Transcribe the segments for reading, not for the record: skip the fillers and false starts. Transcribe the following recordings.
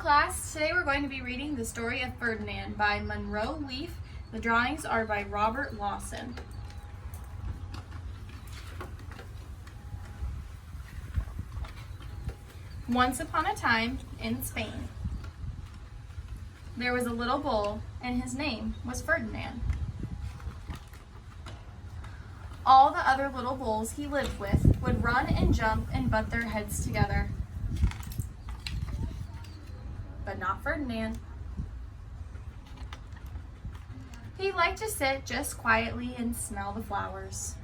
class, today we're going to be reading the story of Ferdinand by Monroe Leaf. The drawings are by Robert Lawson. Once upon a time in Spain, there was a little bull and his name was Ferdinand. All the other little bulls he lived with would run and jump and butt their heads together. But not Ferdinand. He liked to sit just quietly and smell the flowers.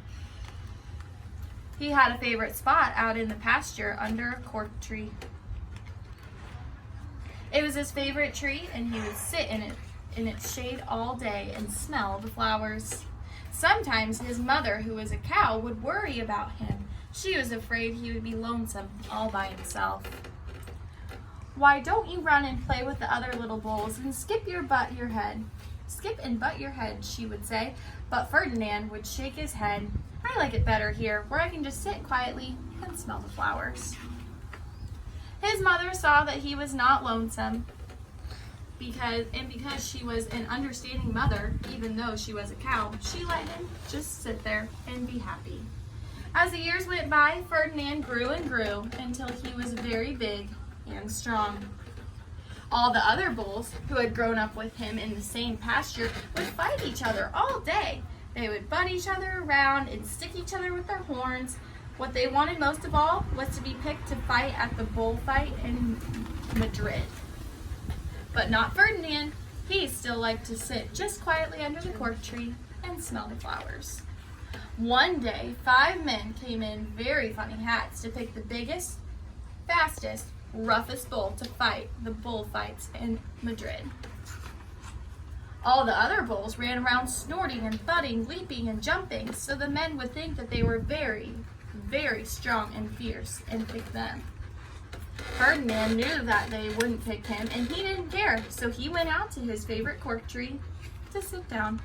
He had a favorite spot out in the pasture under a cork tree. It was his favorite tree, and he would sit in its shade all day and smell the flowers. Sometimes his mother, who was a cow, would worry about him. She was afraid he would be lonesome all by himself. "Why don't you run and play with the other little bulls and skip and butt your head," she would say. But Ferdinand would shake his head. "I like it better here, where I can just sit quietly and smell the flowers." His mother saw that he was not lonesome, because she was an understanding mother, even though she was a cow, she let him just sit there and be happy. As the years went by, Ferdinand grew and grew until he was very big and strong. All the other bulls who had grown up with him in the same pasture would fight each other all day. They would butt each other around and stick each other with their horns. What they wanted most of all was to be picked to fight at the bullfight in Madrid. But not Ferdinand. He still liked to sit just quietly under the cork tree and smell the flowers. One day, 5 men came in very funny hats to pick the biggest, fastest, roughest bull to fight the bullfights in Madrid. All the other bulls ran around snorting and butting, leaping and jumping, so the men would think that they were very, very strong and fierce and pick them. Ferdinand knew that they wouldn't pick him, and he didn't care, so he went out to his favorite cork tree to sit down.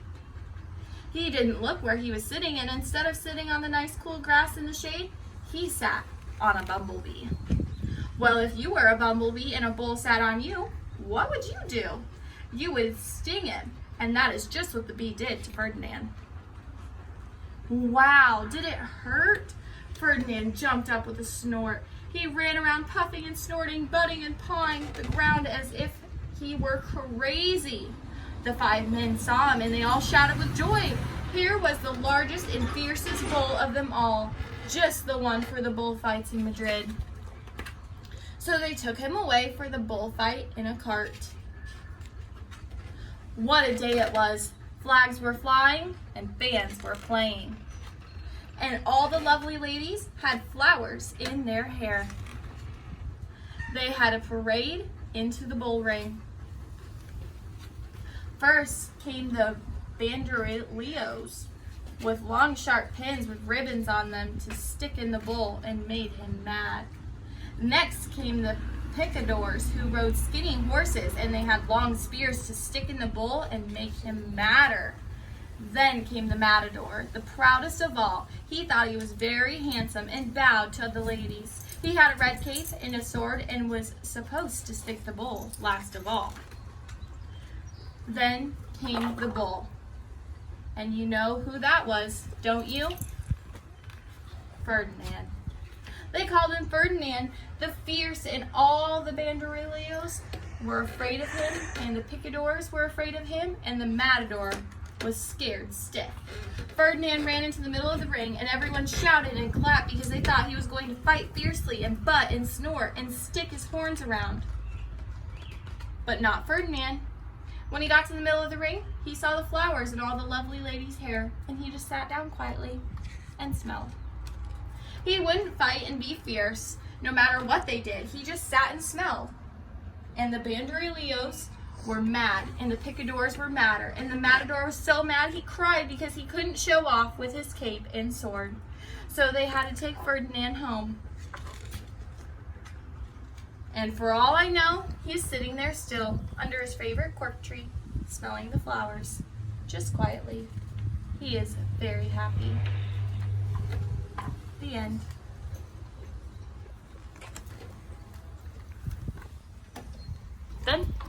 He didn't look where he was sitting, and instead of sitting on the nice cool grass in the shade, he sat on a bumblebee. Well, if you were a bumblebee and a bull sat on you, what would you do? You would sting him, and that is just what the bee did to Ferdinand. Wow, did it hurt? Ferdinand jumped up with a snort. He ran around puffing and snorting, butting and pawing the ground as if he were crazy. The 5 men saw him, and they all shouted with joy. Here was the largest and fiercest bull of them all, just the one for the bullfights in Madrid. So they took him away for the bullfight in a cart. What a day it was! Flags were flying and bands were playing. And all the lovely ladies had flowers in their hair. They had a parade into the bull ring. First came the banderilleros with long sharp pins with ribbons on them to stick in the bull and made him mad. Next came the picadors, who rode skinny horses, and they had long spears to stick in the bull and make him madder. Then came the matador, the proudest of all. He thought he was very handsome and bowed to the ladies. He had a red cape and a sword and was supposed to stick the bull last of all. Then came the bull. And you know who that was, don't you? Ferdinand. They called him Ferdinand the Fierce, and all the banderilleros were afraid of him, and the picadors were afraid of him, and the matador was scared stiff. Ferdinand ran into the middle of the ring, and everyone shouted and clapped because they thought he was going to fight fiercely and butt and snort and stick his horns around. But not Ferdinand. When he got to the middle of the ring, he saw the flowers in all the lovely ladies' hair, and he just sat down quietly and smelled. He wouldn't fight and be fierce, no matter what they did. He just sat and smelled. And the banderilleros were mad, and the picadors were madder, and the matador was so mad he cried because he couldn't show off with his cape and sword. So they had to take Ferdinand home. And for all I know, he's sitting there still, under his favorite cork tree, smelling the flowers, just quietly. He is very happy. The end. Done?